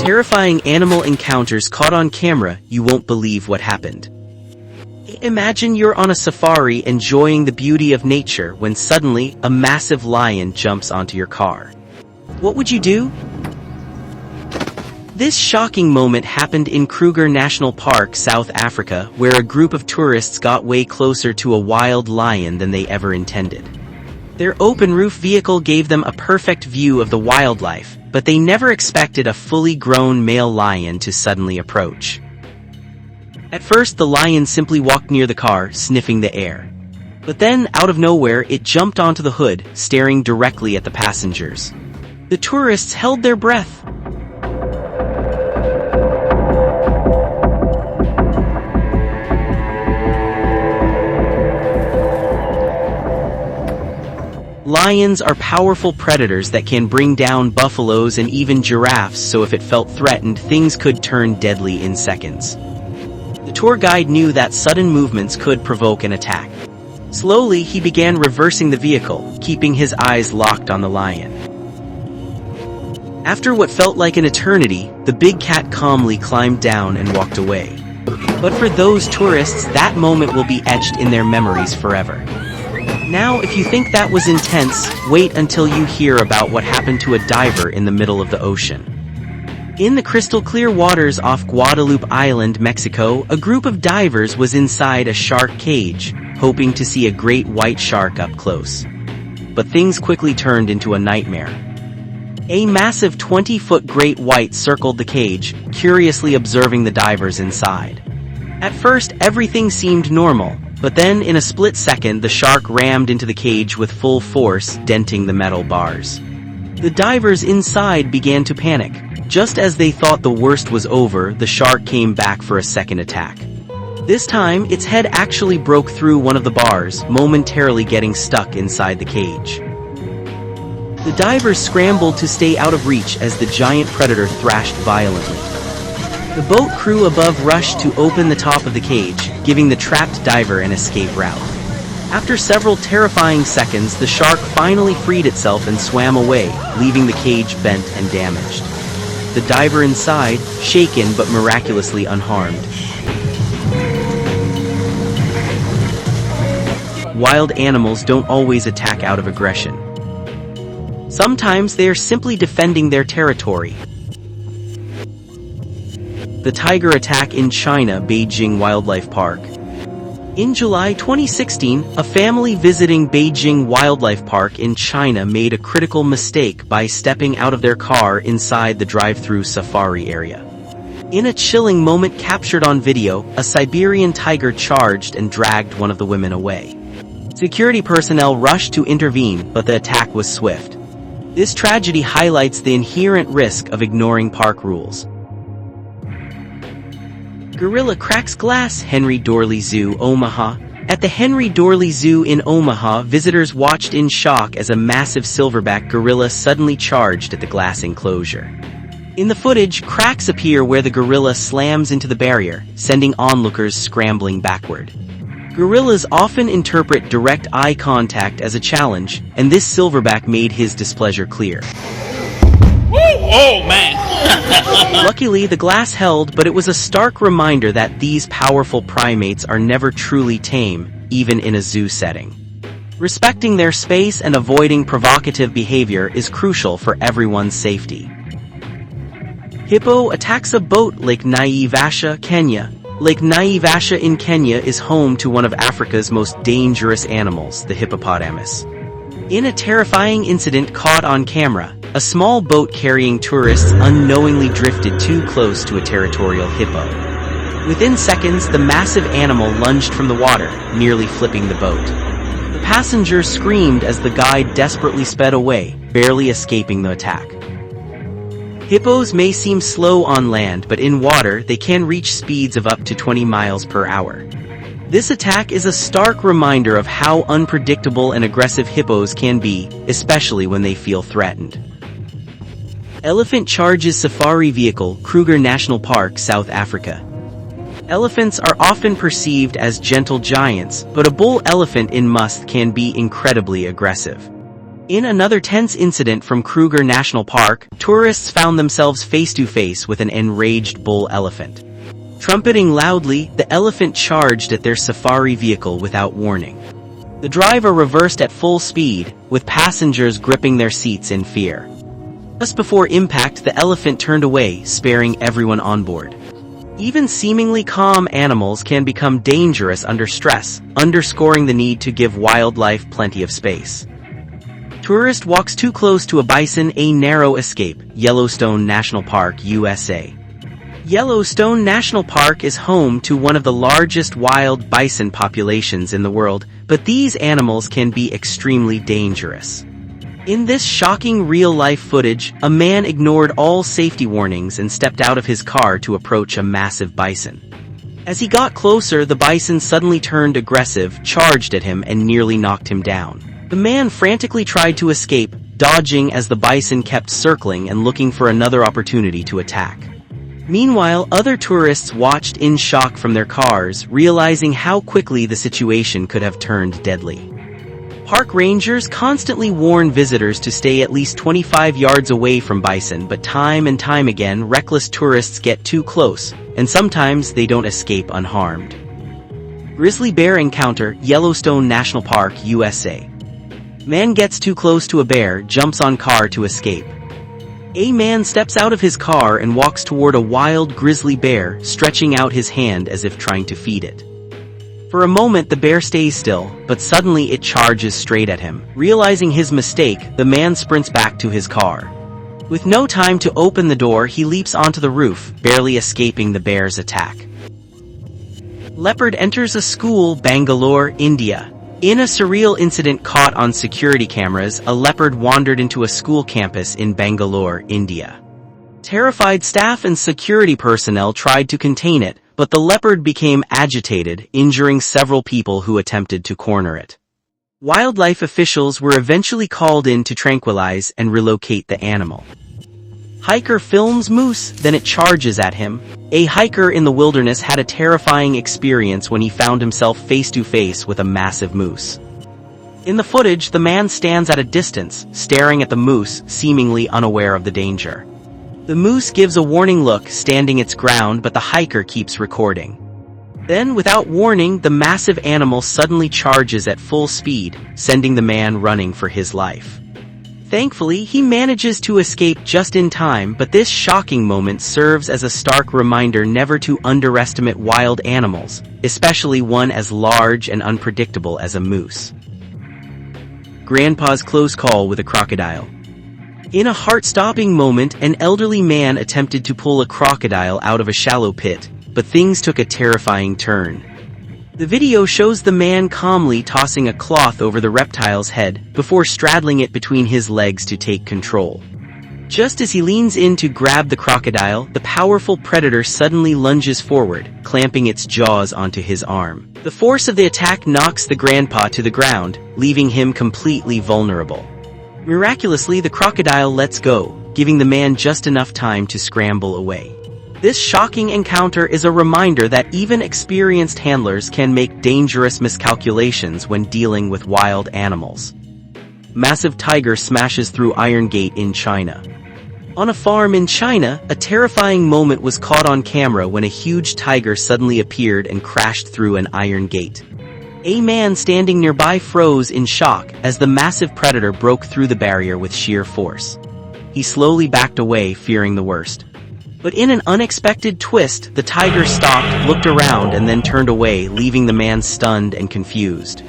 Terrifying animal encounters caught on camera, you won't believe what happened. Imagine you're on a safari enjoying the beauty of nature when suddenly a massive lion jumps onto your car. What would you do? This shocking moment happened in Kruger National Park, South Africa, where a group of tourists got way closer to a wild lion than they ever intended. Their open-roof vehicle gave them a perfect view of the wildlife, but they never expected a fully grown male lion to suddenly approach. At first, the lion simply walked near the car, sniffing the air. But then, out of nowhere, it jumped onto the hood, staring directly at the passengers. The tourists held their breath. Lions are powerful predators that can bring down buffaloes and even giraffes, so if it felt threatened, things could turn deadly in seconds. The tour guide knew that sudden movements could provoke an attack. Slowly, he began reversing the vehicle, keeping his eyes locked on the lion. After what felt like an eternity, the big cat calmly climbed down and walked away. But for those tourists, that moment will be etched in their memories forever. Now, if you think that was intense, wait until you hear about what happened to a diver in the middle of the ocean. In the crystal-clear waters off Guadalupe Island, Mexico, a group of divers was inside a shark cage, hoping to see a great white shark up close. But things quickly turned into a nightmare. A massive 20-foot great white circled the cage, curiously observing the divers inside. At first, everything seemed normal. But then, in a split second, the shark rammed into the cage with full force, denting the metal bars. The divers inside began to panic. Just as they thought the worst was over, the shark came back for a second attack. This time, its head actually broke through one of the bars, momentarily getting stuck inside the cage. The divers scrambled to stay out of reach as the giant predator thrashed violently. The boat crew above rushed to open the top of the cage, giving the trapped diver an escape route. After several terrifying seconds, the shark finally freed itself and swam away, leaving the cage bent and damaged. The diver inside, shaken but miraculously unharmed. Wild animals don't always attack out of aggression. Sometimes they are simply defending their territory. The tiger attack in China, Beijing Wildlife Park. In July 2016, a family visiting Beijing Wildlife Park in China made a critical mistake by stepping out of their car inside the drive-through safari area. In a chilling moment captured on video, a Siberian tiger charged and dragged one of the women away. Security personnel rushed to intervene, but the attack was swift. This tragedy highlights the inherent risk of ignoring park rules. Gorilla cracks glass, Henry Dorley Zoo, Omaha. At the Henry Dorley Zoo in Omaha, visitors watched in shock as a massive silverback gorilla suddenly charged at the glass enclosure. In the footage, cracks appear where the gorilla slams into the barrier, sending onlookers scrambling backward. Gorillas often interpret direct eye contact as a challenge, and this silverback made his displeasure clear. Oh, man! Luckily, the glass held, but it was a stark reminder that these powerful primates are never truly tame, even in a zoo setting. Respecting their space and avoiding provocative behavior is crucial for everyone's safety. Hippo attacks a boat, Lake Naivasha, Kenya. Lake Naivasha in Kenya is home to one of Africa's most dangerous animals, the hippopotamus. In a terrifying incident caught on camera, a small boat carrying tourists unknowingly drifted too close to a territorial hippo. Within seconds, the massive animal lunged from the water, nearly flipping the boat. The passengers screamed as the guide desperately sped away, barely escaping the attack. Hippos may seem slow on land, but in water they can reach speeds of up to 20 miles per hour. This attack is a stark reminder of how unpredictable and aggressive hippos can be, especially when they feel threatened. Elephant charges safari vehicle, Kruger National Park, South Africa. Elephants are often perceived as gentle giants, but a bull elephant in must can be incredibly aggressive. In another tense incident from Kruger National Park, tourists found themselves face-to-face with an enraged bull elephant. Trumpeting loudly, the elephant charged at their safari vehicle without warning. The driver reversed at full speed, with passengers gripping their seats in fear. Just before impact, the elephant turned away, sparing everyone on board. Even seemingly calm animals can become dangerous under stress, underscoring the need to give wildlife plenty of space. Tourist walks too close to a bison, a narrow escape. Yellowstone National Park, USA. Yellowstone National Park is home to one of the largest wild bison populations in the world, but these animals can be extremely dangerous. In this shocking real-life footage, a man ignored all safety warnings and stepped out of his car to approach a massive bison. As he got closer, the bison suddenly turned aggressive, charged at him, and nearly knocked him down. The man frantically tried to escape, dodging as the bison kept circling and looking for another opportunity to attack. Meanwhile, other tourists watched in shock from their cars, realizing how quickly the situation could have turned deadly. Park rangers constantly warn visitors to stay at least 25 yards away from bison, but time and time again, reckless tourists get too close, and sometimes they don't escape unharmed. Grizzly bear encounter, Yellowstone National Park, USA. Man gets too close to a bear, jumps on car to escape. A man steps out of his car and walks toward a wild grizzly bear, stretching out his hand as if trying to feed it. For a moment the bear stays still, but suddenly it charges straight at him. Realizing his mistake, the man sprints back to his car. With no time to open the door, he leaps onto the roof, barely escaping the bear's attack. Leopard enters a school, Bangalore, India. In a surreal incident caught on security cameras, a leopard wandered into a school campus in Bangalore, India. Terrified staff and security personnel tried to contain it, but the leopard became agitated, injuring several people who attempted to corner it. Wildlife officials were eventually called in to tranquilize and relocate the animal. Hiker films moose, then it charges at him. A hiker in the wilderness had a terrifying experience when he found himself face-to-face with a massive moose. In the footage, the man stands at a distance, staring at the moose, seemingly unaware of the danger. The moose gives a warning look, standing its ground, but the hiker keeps recording. Then, without warning, the massive animal suddenly charges at full speed, sending the man running for his life. Thankfully, he manages to escape just in time, but this shocking moment serves as a stark reminder never to underestimate wild animals, especially one as large and unpredictable as a moose. Grandpa's close call with a crocodile. In a heart-stopping moment, an elderly man attempted to pull a crocodile out of a shallow pit, but things took a terrifying turn. The video shows the man calmly tossing a cloth over the reptile's head, before straddling it between his legs to take control. Just as he leans in to grab the crocodile, the powerful predator suddenly lunges forward, clamping its jaws onto his arm. The force of the attack knocks the grandpa to the ground, leaving him completely vulnerable. Miraculously, the crocodile lets go, giving the man just enough time to scramble away. This shocking encounter is a reminder that even experienced handlers can make dangerous miscalculations when dealing with wild animals. Massive tiger smashes through iron gate in China. On a farm in China, a terrifying moment was caught on camera when a huge tiger suddenly appeared and crashed through an iron gate. A man standing nearby froze in shock as the massive predator broke through the barrier with sheer force. He slowly backed away, fearing the worst. But in an unexpected twist, the tiger stopped, looked around, and then turned away, leaving the man stunned and confused.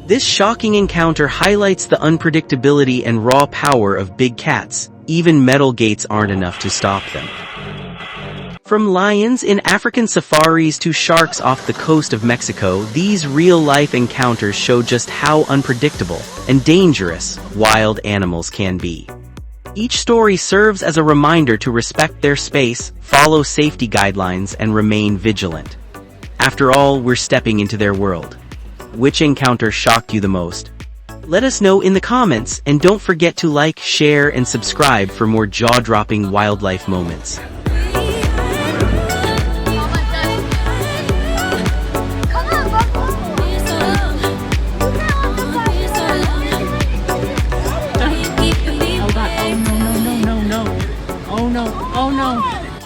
This shocking encounter highlights the unpredictability and raw power of big cats. Even metal gates aren't enough to stop them. From lions in African safaris to sharks off the coast of Mexico, these real-life encounters show just how unpredictable and dangerous wild animals can be. Each story serves as a reminder to respect their space, follow safety guidelines, and remain vigilant. After all, we're stepping into their world. Which encounter shocked you the most? Let us know in the comments, and don't forget to like, share, and subscribe for more jaw-dropping wildlife moments. Oh no.